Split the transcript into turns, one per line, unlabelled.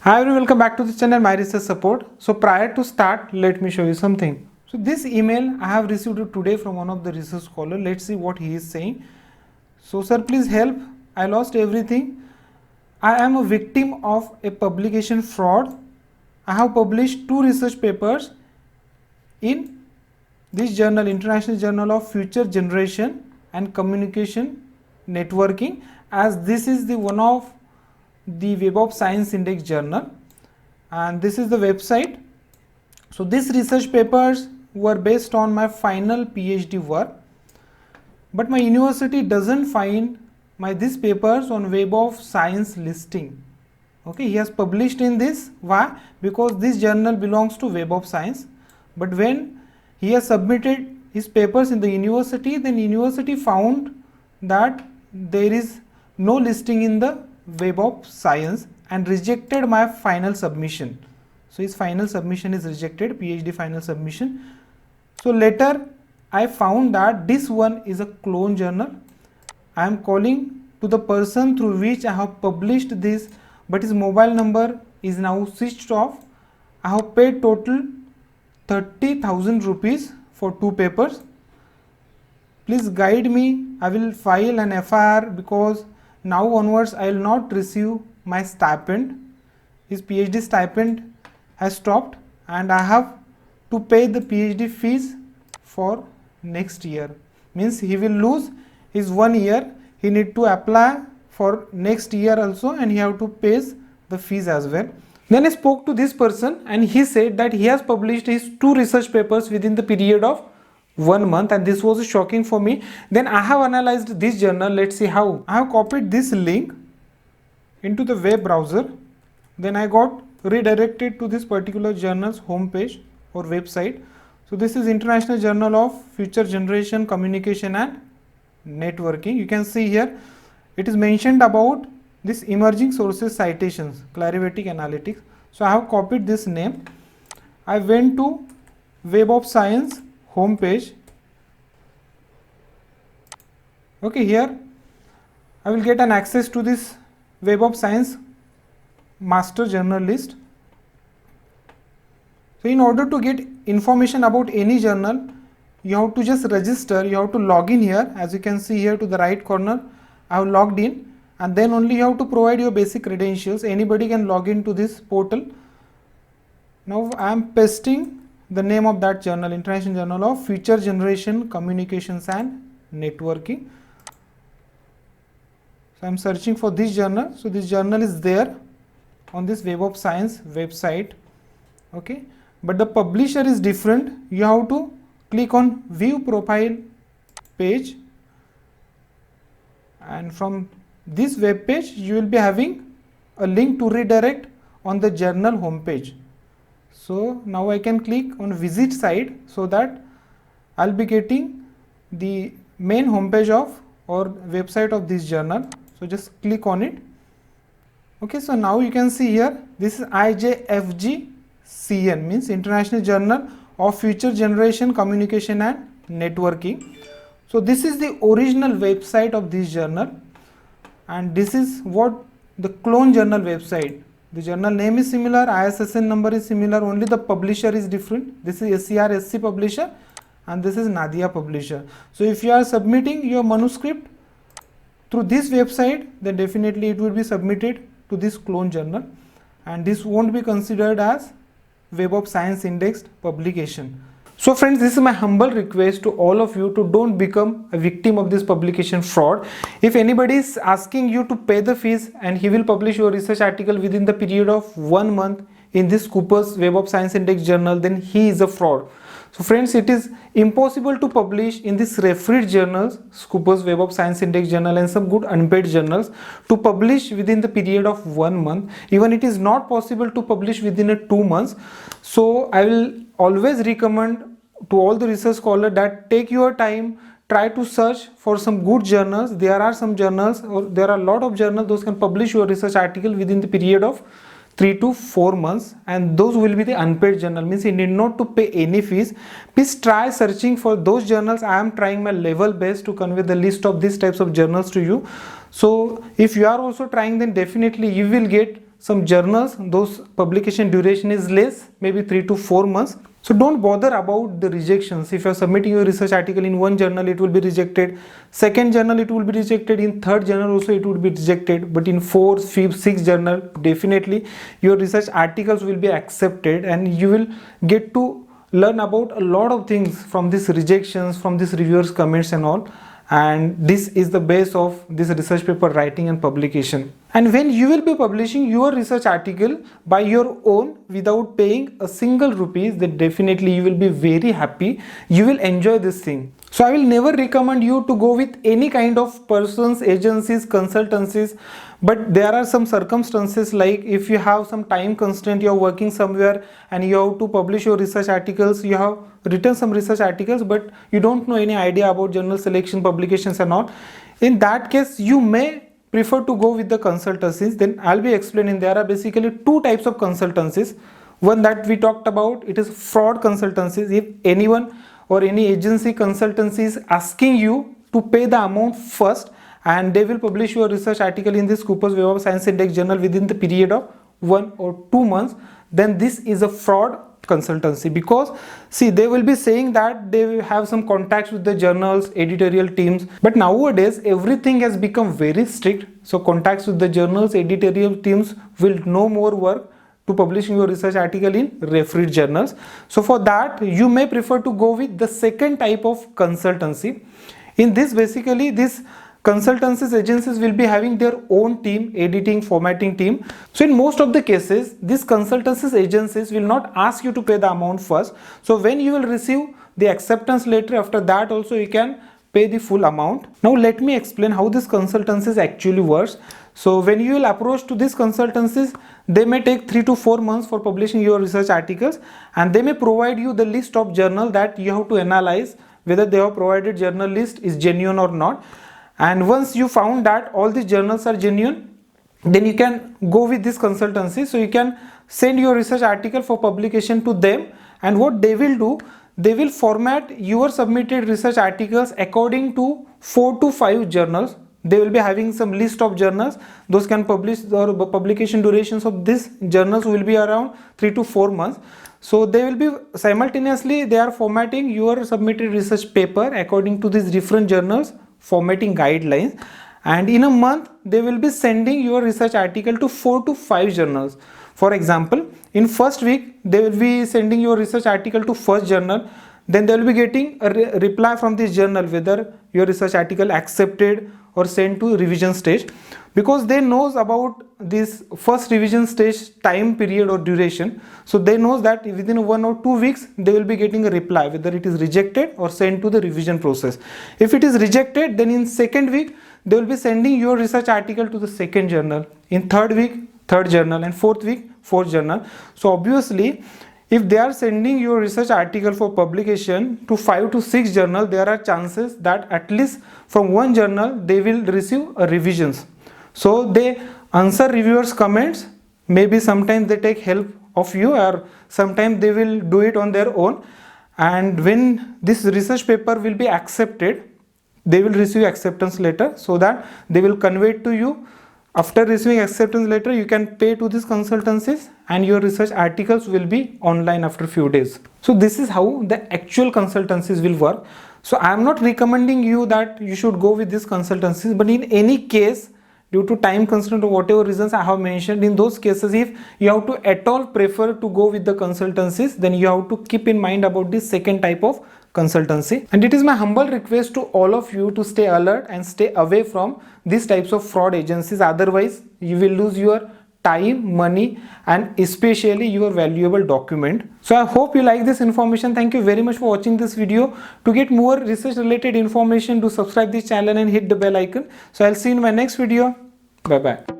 Hi everyone, welcome back to the channel My Research Support. So prior to start, let me show you something. So this email I have received today from one of the research scholar. Let's see what he is saying. So sir, please help. I lost everything. I am a victim of a publication fraud. I have published 2 research papers in this journal, International Journal of Future Generation and Communication Networking, as this is the one of the Web of Science Index journal, and this is the website. So these research papers were based on my final PhD work, but my university doesn't find these papers on Web of Science listing. Okay, he has published in this. Why? Because this journal belongs to Web of Science, but when he has submitted his papers in the university, then university found that there is no listing in the Web of Science and rejected my final submission. So his final submission is rejected, PhD final submission. So later I found that this one is a clone journal. I am calling to the person through which I have published this, but his mobile number is now switched off. I have paid total 30,000 rupees for 2 papers. Please guide me. I will file an FIR because now onwards I will not receive my stipend. His PhD stipend has stopped and I have to pay the PhD fees for next year. Means he will lose his 1 year. He need to apply for next year also and he have to pay the fees as well. Then I spoke to this person and he said that he has published his 2 research papers within the period of 1 month, and this was shocking for me. Then I have analyzed this journal. Let's see how. I have copied this link into the web browser. Then I got redirected to this particular journal's homepage or website. So this is International Journal of Future Generation, Communication and Networking. You can see here it is mentioned about this emerging sources citations, Clarivatic Analytics. So I have copied this name. I went to Web of Science homepage. Okay, here I will get an access to this Web of Science master journal list. So in order to get information about any journal, you have to just register, you have to log in here. As you can see here to the right corner, I have logged in, and then only you have to provide your basic credentials. Anybody can log into this portal. Now I am pasting the name of that journal, International Journal of Future Generation, Communications and Networking. So I am searching for this journal. So this journal is there on this Web of Science website. Okay, but the publisher is different. You have to click on View Profile page, and from this web page you will be having a link to redirect on the journal homepage. So now I can click on visit site so that I'll be getting the main homepage of or website of this journal. So just click on it. Okay, so now you can see here this is IJFGCN, means International Journal of Future Generation, Communication and Networking. So this is the original website of this journal, and this is what the clone journal website. The journal name is similar, ISSN number is similar, only the publisher is different. This is SCRSC publisher and this is Nadia publisher. So if you are submitting your manuscript through this website, then definitely it will be submitted to this clone journal, and this won't be considered as Web of Science indexed publication. So friends, this is my humble request to all of you to don't become a victim of this publication fraud. If anybody is asking you to pay the fees and he will publish your research article within the period of 1 month in this Scopus Web of Science Index journal, then he is a fraud. So friends, it is impossible to publish in these refereed journals, Scopus Web of Science Index journal and some good unpaid journals, to publish within the period of 1 month. Even it is not possible to publish within 2 months. So I will always recommend to all the research scholars that take your time, try to search for some good journals. There are some journals, or there are a lot of journals, those can publish your research article within the period of 3 to 4 months, and those will be the unpaid journal, means you need not to pay any fees. Please try searching for those journals. I am trying my level best to convey the list of these types of journals to you. So if you are also trying, then definitely you will get some journals, those publication duration is less, maybe 3 to 4 months. So don't bother about the rejections. If you are submitting your research article in one journal, it will be rejected. Second journal, it will be rejected. In third journal also, it will be rejected. But in fourth, fifth, sixth journal, definitely your research articles will be accepted, and you will get to learn about a lot of things from these rejections, from these reviewers' comments and all. And this is the base of this research paper writing and publication. And when you will be publishing your research article by your own without paying a single rupees, then definitely you will be very happy. You will enjoy this thing. So I will never recommend you to go with any kind of persons, agencies, consultancies. But there are some circumstances, like if you have some time constraint, you are working somewhere and you have to publish your research articles, you have written some research articles, but you don't know any idea about journal selection, publications and all. In that case, you may prefer to go with the consultancies. Then I'll be explaining there are basically two types of consultancies. One that we talked about, it is fraud consultancies. If anyone or any agency consultancy is asking you to pay the amount first, and they will publish your research article in the Scopus Web of Science Index journal within the period of 1 or 2 months, then this is a fraud consultancy. Because see, they will be saying that they will have some contacts with the journals, editorial teams, but nowadays everything has become very strict. So contacts with the journals, editorial teams will no more work to publishing your research article in refereed journals. So for that, you may prefer to go with the second type of consultancy. In this, basically this consultancies, agencies will be having their own team, editing, formatting team. So in most of the cases, these consultancies, agencies will not ask you to pay the amount first. So when you will receive the acceptance letter, after that also you can pay the full amount. Now let me explain how this consultancies actually works. So when you will approach to these consultancies, they may take 3 to 4 months for publishing your research articles, and they may provide you the list of journal that you have to analyze whether they have provided journal list is genuine or not. And once you found that all these journals are genuine, then you can go with this consultancy. So you can send your research article for publication to them, and what they will do, they will format your submitted research articles according to 4 to 5 journals. They will be having some list of journals. Those can publish, or publication durations of these journals will be around 3 to 4 months. So they will be simultaneously, they are formatting your submitted research paper according to these different journals, formatting guidelines, and in a month they will be sending your research article to 4 to 5 journals. For example, in first week they will be sending your research article to first journal, then they will be getting a reply from this journal whether your research article accepted or sent to revision stage, because they knows about this first revision stage time period or duration. So they knows that within 1 or 2 weeks they will be getting a reply whether it is rejected or sent to the revision process. If it is rejected, then in second week they will be sending your research article to the second journal, in third week third journal, and fourth week fourth journal. So obviously, if they are sending your research article for publication to 5 to 6 journal, there are chances that at least from one journal they will receive a revisions. So they answer reviewers' comments. Maybe sometimes they take help of you, or sometimes they will do it on their own. And when this research paper will be accepted, they will receive acceptance letter, so that they will convey it to you. After receiving acceptance letter, you can pay to these consultancies, and your research articles will be online after few days. So this is how the actual consultancies will work. So I am not recommending you that you should go with these consultancies, but in any case, due to time constraint or whatever reasons I have mentioned, in those cases, if you have to at all prefer to go with the consultancies, then you have to keep in mind about this second type of consultancy. And it is my humble request to all of you to stay alert and stay away from these types of fraud agencies. Otherwise, you will lose your time, money, and especially your valuable document. So I hope you like this information. Thank you very much for watching this video. To get more research related information, do subscribe this channel and hit the bell icon. So I'll see you in my next video. Bye bye.